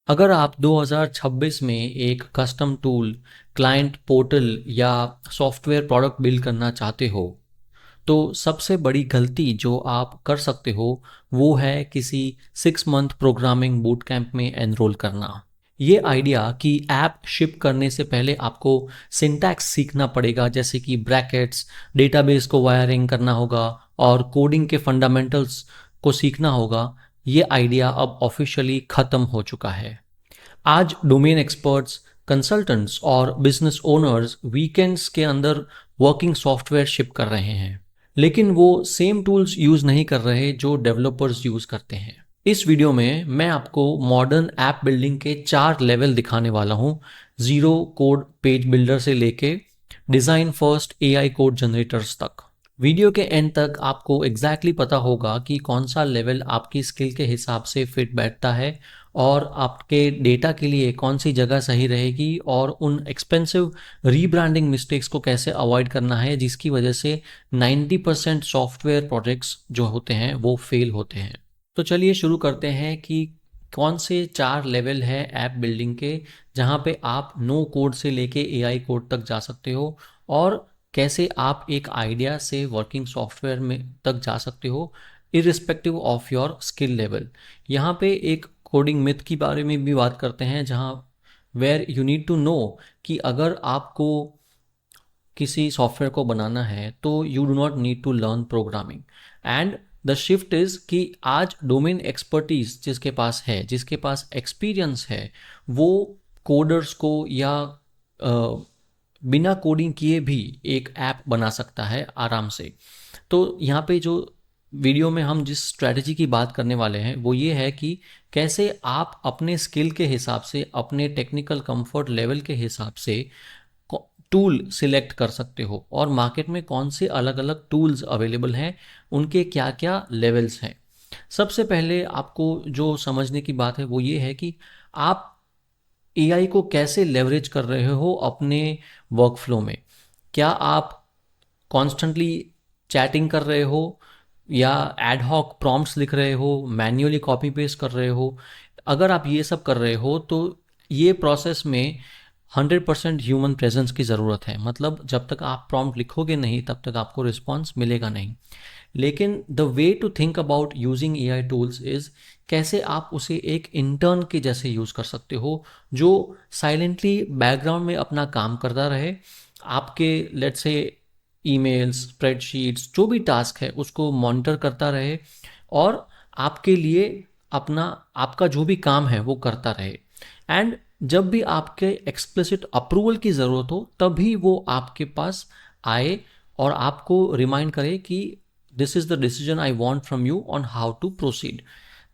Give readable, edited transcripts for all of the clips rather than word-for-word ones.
अगर आप 2026 में एक कस्टम टूल, क्लाइंट पोर्टल या सॉफ्टवेयर प्रोडक्ट बिल्ड करना चाहते हो, तो सबसे बड़ी गलती जो आप कर सकते हो वो है किसी 6 मंथ प्रोग्रामिंग बूट कैंप में एनरोल करना। ये आइडिया कि ऐप शिप करने से पहले आपको सिंटैक्स सीखना पड़ेगा, जैसे कि ब्रैकेट्स, डेटाबेस को वायरिंग करना होगा और कोडिंग के फंडामेंटल्स को सीखना होगा, ये आइडिया अब ऑफिशियली ख़त्म हो चुका है। आज डोमेन एक्सपर्ट्स, कंसल्टेंट्स और बिजनेस ओनर्स वीकेंड्स के अंदर वर्किंग सॉफ्टवेयर शिप कर रहे हैं, लेकिन वो सेम टूल्स यूज़ नहीं कर रहे जो डेवलपर्स यूज़ करते हैं। इस वीडियो में मैं आपको मॉडर्न ऐप बिल्डिंग के 4 लेवल दिखाने वाला हूँ, ज़ीरो कोड पेज बिल्डर से लेके design first AI code generators तक। वीडियो के एंड तक आपको एग्जैक्टली पता होगा कि कौन सा लेवल आपकी स्किल के हिसाब से फिट बैठता है और आपके डेटा के लिए कौन सी जगह सही रहेगी, और उन एक्सपेंसिव रीब्रांडिंग मिस्टेक्स को कैसे अवॉइड करना है जिसकी वजह से 90% सॉफ्टवेयर प्रोजेक्ट्स जो होते हैं वो फेल होते हैं। तो चलिए शुरू करते हैं कि कौन से 4 लेवल हैं ऐप बिल्डिंग के, जहाँ पे आप नो कोड से लेके एआई कोड तक जा सकते हो, और कैसे आप एक आइडिया से वर्किंग सॉफ्टवेयर में तक जा सकते हो irrespective of your skill level. यहाँ पे एक कोडिंग मिथ की बारे में भी बात करते हैं, जहाँ where you need to know कि अगर आपको किसी सॉफ्टवेयर को बनाना है तो you do not need to learn programming. And the shift is कि आज डोमेन एक्सपर्टीज जिसके पास है, जिसके पास एक्सपीरियंस है, वो कोडर्स को या बिना कोडिंग किए भी एक ऐप बना सकता है आराम से। तो यहाँ पे जो वीडियो में हम जिस स्ट्रैटेजी की बात करने वाले हैं वो ये है कि कैसे आप अपने स्किल के हिसाब से, अपने टेक्निकल कंफर्ट लेवल के हिसाब से टूल सिलेक्ट कर सकते हो, और मार्केट में कौन से अलग अलग टूल्स अवेलेबल हैं, उनके क्या क्या लेवल्स हैं। सबसे पहले आपको जो समझने की बात है वो ये है कि आप एआई को कैसे लेवरेज कर रहे हो अपने वर्कफ्लो में। क्या आप कॉन्स्टेंटली चैटिंग कर रहे हो, या एड हॉक प्रॉम्प्ट्स लिख रहे हो, मैन्युअली कॉपी पेस्ट कर रहे हो? अगर आप ये सब कर रहे हो तो ये प्रोसेस में 100% ह्यूमन प्रेजेंस की ज़रूरत है। मतलब जब तक आप प्रॉम्प्ट लिखोगे नहीं तब तक आपको रिस्पॉन्स मिलेगा नहीं। लेकिन the way to think about using AI tools is कैसे आप उसे एक इंटर्न के जैसे यूज़ कर सकते हो, जो साइलेंटली बैकग्राउंड में अपना काम करता रहे, आपके लेट्स से ईमेल्स, स्प्रेडशीट्स, जो भी टास्क है उसको मॉनिटर करता रहे, और आपके लिए अपना आपका जो भी काम है वो करता रहे। एंड जब भी आपके एक्सप्लिसिट अप्रूवल की ज़रूरत हो तभी वो आपके पास आए और आपको रिमाइंड करे कि this is the decision I want from you on how to proceed.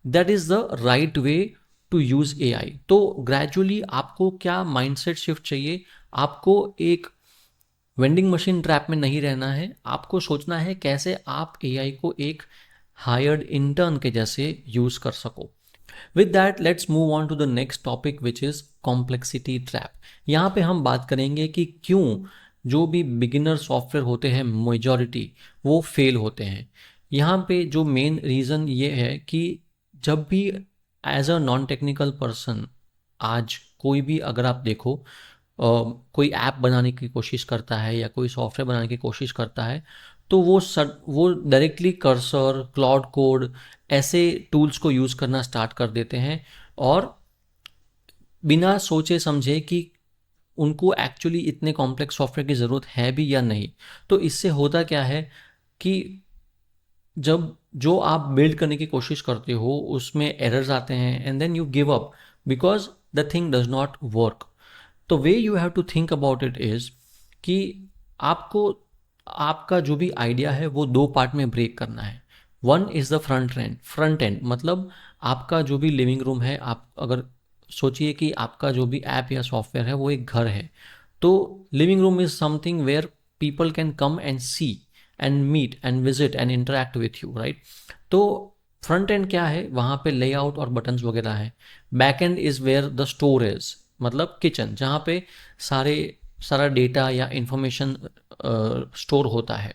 That is the right way to use AI. तो ग्रेजुअली आपको क्या माइंडसेट शिफ्ट चाहिए? आपको एक वेंडिंग मशीन ट्रैप में नहीं रहना है। आपको सोचना है कैसे आप एआई को एक हायर्ड इंटर्न के जैसे यूज़ कर सको। With that let's move on to the next topic which is complexity trap. यहाँ पे हम बात करेंगे कि क्यों जो भी बिगिनर सॉफ्टवेयर होते हैं मेजॉरिटी वो फेल होते हैं। यहाँ पे जो मेन रीज़न ये है कि जब भी as a non technical person, आज कोई भी अगर आप देखो कोई ऐप बनाने की कोशिश करता है या कोई सॉफ्टवेयर बनाने की कोशिश करता है, तो वो डायरेक्टली कर्सर, क्लाउड कोड ऐसे टूल्स को यूज़ करना स्टार्ट कर देते हैं, और बिना सोचे समझे कि उनको एक्चुअली इतने कॉम्प्लेक्स सॉफ्टवेयर की ज़रूरत है भी या नहीं। तो इससे होता क्या है कि जब जो आप बिल्ड करने की कोशिश करते हो उसमें एरर्स आते हैं, and then you give up because the thing does not work. तो way you have to think about it is कि आपको आपका जो भी आइडिया है वो 2 पार्ट में ब्रेक करना है। One is the front end मतलब आपका जो भी लिविंग रूम है, आप अगर सोचिए कि आपका जो भी ऐप या सॉफ्टवेयर है वो एक घर है, तो living room is something where people can come and see and meet and visit and interact with you, right? तो फ्रंट एंड क्या है? वहाँ पे लेआउट और बटन्स वगैरह है। Back end is where the store is, मतलब किचन, जहाँ पे सारा डेटा या इंफॉर्मेशन स्टोर होता है।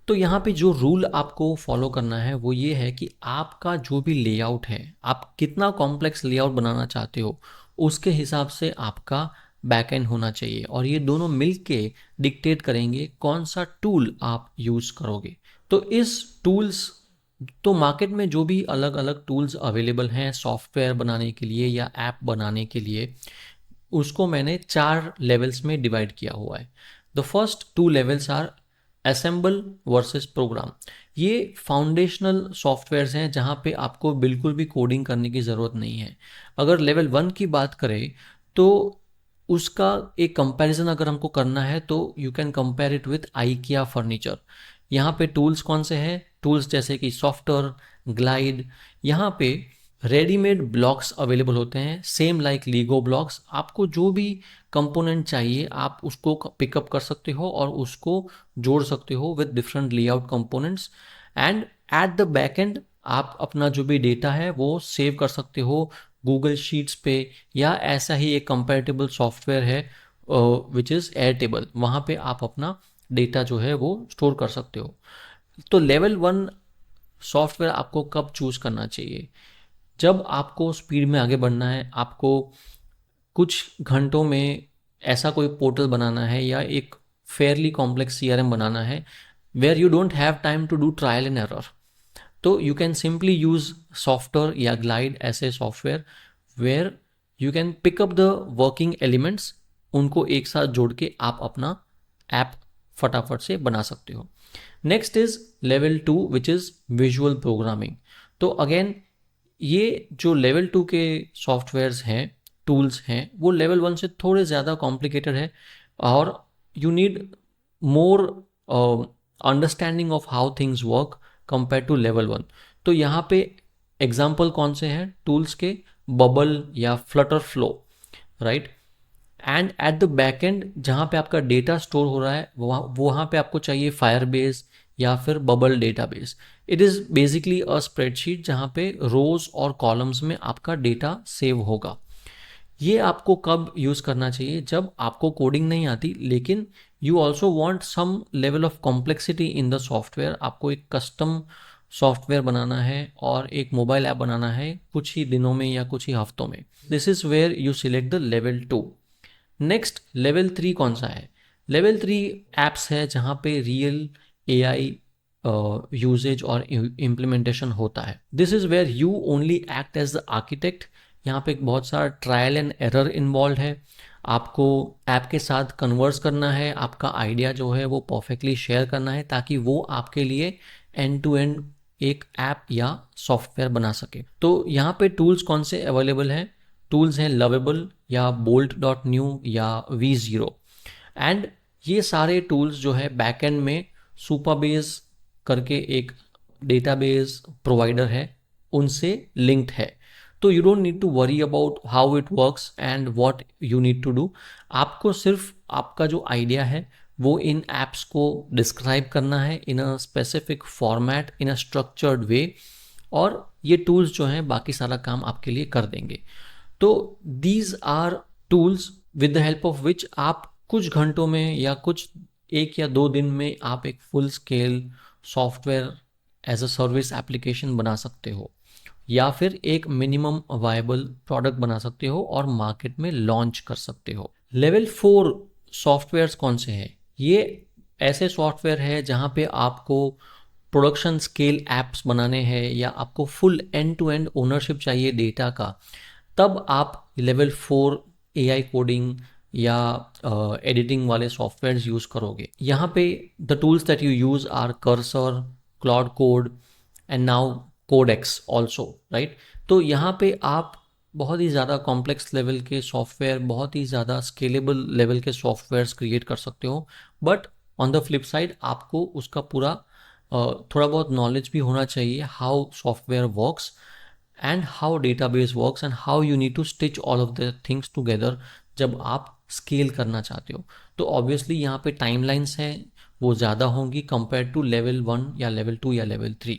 तो यहाँ पे जो रूल आपको फॉलो करना है वो ये है कि आपका जो भी लेआउट है, आप कितना कॉम्प्लेक्स लेआउट बनाना चाहते हो, उसके हिसाब से आपका बैकएंड होना चाहिए, और ये दोनों मिलके डिक्टेट करेंगे कौन सा टूल आप यूज़ करोगे। तो इस टूल्स तो मार्केट में जो भी अलग अलग टूल्स अवेलेबल हैं सॉफ्टवेयर बनाने के लिए या ऐप बनाने के लिए, उसको मैंने 4 लेवल्स में डिवाइड किया हुआ है। The first 2 levels are assemble versus program. ये फाउंडेशनल सॉफ्टवेयर्स हैं जहाँ पे आपको बिल्कुल भी कोडिंग करने की ज़रूरत नहीं है। अगर लेवल 1 की बात करें तो उसका एक कंपैरिजन अगर हमको करना है तो you can compare it with IKEA furniture. यहाँ पे टूल्स कौन से हैं? टूल्स जैसे कि सॉफ्टवेयर, ग्लाइड। यहाँ पे रेडीमेड ब्लॉक्स अवेलेबल होते हैं, सेम लाइक लीगो ब्लॉक्स। आपको जो भी कंपोनेंट चाहिए आप उसको पिकअप कर सकते हो और उसको जोड़ सकते हो with different layout components. And at the back and आप अपना जो भी डेटा है वो सेव कर सकते हो गूगल शीट्स पे, या ऐसा ही एक कंपैरेटिबल सॉफ्टवेयर है विच इज़ एयरटेबल, वहाँ पे आप अपना डेटा जो है वो स्टोर कर सकते हो। तो लेवल 1 सॉफ्टवेयर आपको कब चूज़ करना चाहिए? जब आपको स्पीड में आगे बढ़ना है, आपको कुछ घंटों में ऐसा कोई पोर्टल बनाना है या एक फेयरली कॉम्प्लेक्स सीआरएम बनाना है where you don't have time to do trial and error, तो you can simply use software या ग्लाइड ऐसे software where you can pick up the working elements, उनको एक साथ जोड़ के आप अपना ऐप फटाफट से बना सकते हो। Next is level 2 which is visual programming. तो अगेन ये जो लेवल 2 के सॉफ्टवेयर्स हैं, टूल्स हैं, वो लेवल 1 से थोड़े ज़्यादा कॉम्प्लिकेटेड है और you need more understanding of how things work compare to level 1। तो यहाँ पे एग्जाम्पल कौन से हैं टूल्स के? बबल या Flutter flow, right. And at the back and जहाँ पे आपका डेटा स्टोर हो रहा है वहाँ पे आपको चाहिए फायरबेस या फिर bubble database. It is basically a spreadsheet जहाँ पे रोज और कॉलम्स में आपका डेटा सेव होगा। ये आपको कब यूज़ करना चाहिए? जब आपको कोडिंग नहीं आती लेकिन you also want some level of complexity in the software. आपको एक कस्टम सॉफ्टवेयर बनाना है और एक मोबाइल ऐप बनाना है कुछ ही दिनों में या कुछ ही हफ्तों में। This is where you select the level 2। Next level 3 कौन सा है? लेवल 3 एप्स है जहाँ पे रियल एआई यूजेज और इम्प्लीमेंटेशन होता है। This is where you only act as the architect. यहाँ पे बहुत सारा ट्रायल एंड एरर इन्वॉल्व है। आपको ऐप के साथ कन्वर्स करना है, आपका आइडिया जो है वो परफेक्टली शेयर करना है ताकि वो आपके लिए एंड टू एंड एक ऐप या सॉफ्टवेयर बना सके। तो यहाँ पे टूल्स कौन से अवेलेबल हैं? टूल्स हैं लवेबल या bolt.new या V0। एंड ये सारे टूल्स जो है बैकएंड में सुपरबेस करके एक डेटाबेस प्रोवाइडर है उनसे लिंक्ड है। तो you don't need to worry about how it works and what you need to do. आपको सिर्फ आपका जो आइडिया है वो इन एप्स को डिस्क्राइब करना है in a specific format, in a structured way, और ये टूल्स जो हैं बाकी सारा काम आपके लिए कर देंगे। तो these are tools with the help of which आप कुछ घंटों में या कुछ 1 या 2 दिन में आप एक full scale software as a service application बना सकते हो, या फिर एक मिनिमम वायबल प्रोडक्ट बना सकते हो और मार्केट में लॉन्च कर सकते हो। लेवल 4 सॉफ्टवेयर्स कौन से हैं? ये ऐसे सॉफ्टवेयर है जहाँ पे आपको प्रोडक्शन स्केल एप्स बनाने हैं या आपको full and to end ownership चाहिए डेटा का, तब आप लेवल 4 एआई कोडिंग या एडिटिंग वाले सॉफ्टवेयर्स यूज़ करोगे। यहाँ पे the tools that you use are Cursor, Claude Code and now Codex also, right. तो यहाँ पे आप बहुत ही ज़्यादा कॉम्प्लेक्स लेवल के सॉफ्टवेयर, बहुत ही ज़्यादा स्केलेबल लेवल के सॉफ्टवेयर्स क्रिएट कर सकते हो। But on the flip side आपको उसका पूरा थोड़ा बहुत नॉलेज भी होना चाहिए how software works and how database works and how you need to stitch all of the things together जब आप स्केल करना चाहते हो। तो ऑब्वियसली यहाँ पे टाइमलाइंस हैं वो ज़्यादा होंगी कंपेयर टू लेवल 1 या लेवल 2 या लेवल 3।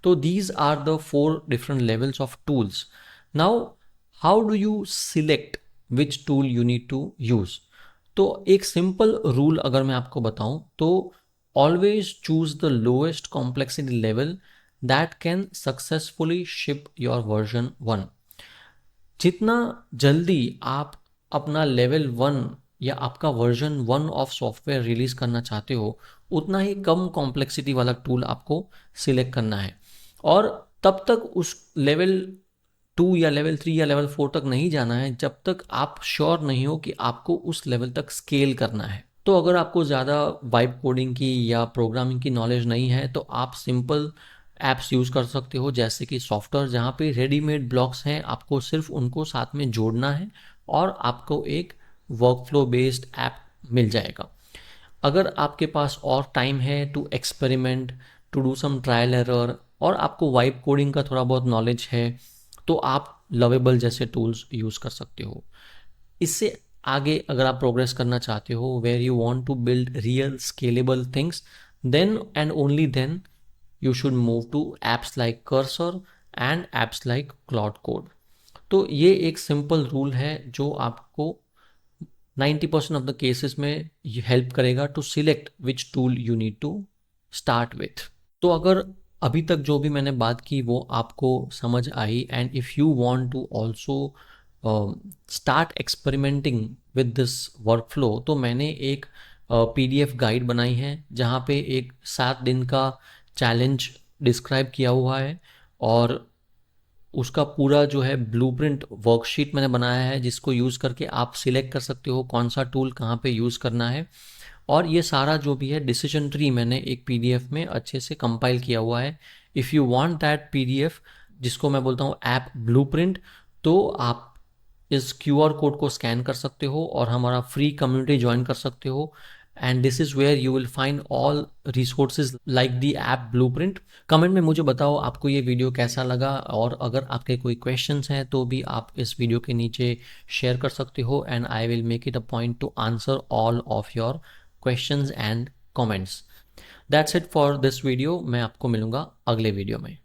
तो these are the 4 different levels of tools. Now, how do you select which tool you need to use? तो एक सिंपल रूल अगर मैं आपको बताऊं तो always choose the lowest complexity level that can successfully ship your version 1. जितना जल्दी आप अपना लेवल 1 या आपका वर्जन 1 ऑफ सॉफ्टवेयर रिलीज करना चाहते हो, उतना ही कम कॉम्प्लेक्सिटी वाला टूल आपको सिलेक्ट करना है। और तब तक उस लेवल 2 या लेवल 3 या लेवल 4 तक नहीं जाना है जब तक आप श्योर नहीं हो कि आपको उस लेवल तक स्केल करना है। तो अगर आपको ज़्यादा वाइब कोडिंग की या प्रोग्रामिंग की नॉलेज नहीं है तो आप सिंपल ऐप्स यूज़ कर सकते हो, जैसे कि सॉफ्टवेयर जहाँ पे रेडीमेड ब्लॉक्स हैं, आपको सिर्फ उनको साथ में जोड़ना है और आपको एक वर्कफ्लो बेस्ड ऐप मिल जाएगा। अगर आपके पास और टाइम है to experiment, to do some trial error, और आपको वाइब कोडिंग का थोड़ा बहुत नॉलेज है, तो आप लवेबल जैसे टूल्स यूज़ कर सकते हो। इससे आगे अगर आप प्रोग्रेस करना चाहते हो, where you want to build real scalable things, then and only then you should move to apps like Cursor and apps like Claude Code। तो ये एक सिंपल रूल है जो आपको 90% ऑफ द केसेस में हेल्प करेगा to select which tool you need to start with. तो अगर अभी तक जो भी मैंने बात की वो आपको समझ आई, and if you want to also start experimenting with this workflow, तो मैंने एक PDF गाइड बनाई है जहाँ पे एक 7 दिन का चैलेंज डिस्क्राइब किया हुआ है, और उसका पूरा जो है ब्लूप्रिंट वर्कशीट मैंने बनाया है जिसको यूज़ करके आप सिलेक्ट कर सकते हो कौन सा टूल कहाँ पे यूज़ करना है। और ये सारा जो भी है डिसीजन ट्री मैंने एक PDF में अच्छे से कंपाइल किया हुआ है। If you want that PDF, जिसको मैं बोलता हूँ ऐप ब्लूप्रिंट, तो आप इस QR कोड को स्कैन कर सकते हो और हमारा फ्री कम्युनिटी ज्वाइन कर सकते हो। And this is where you will find all resources like the app blueprint. Comment में मुझे बताओ आपको ये वीडियो कैसा लगा, और अगर आपके कोई क्वेश्चंस हैं तो भी आप इस वीडियो के नीचे शेयर कर सकते हो, and I will make it a point two answer all of your questions and comments. That's it for this video. मैं आपको मिलूंगा अगले वीडियो में।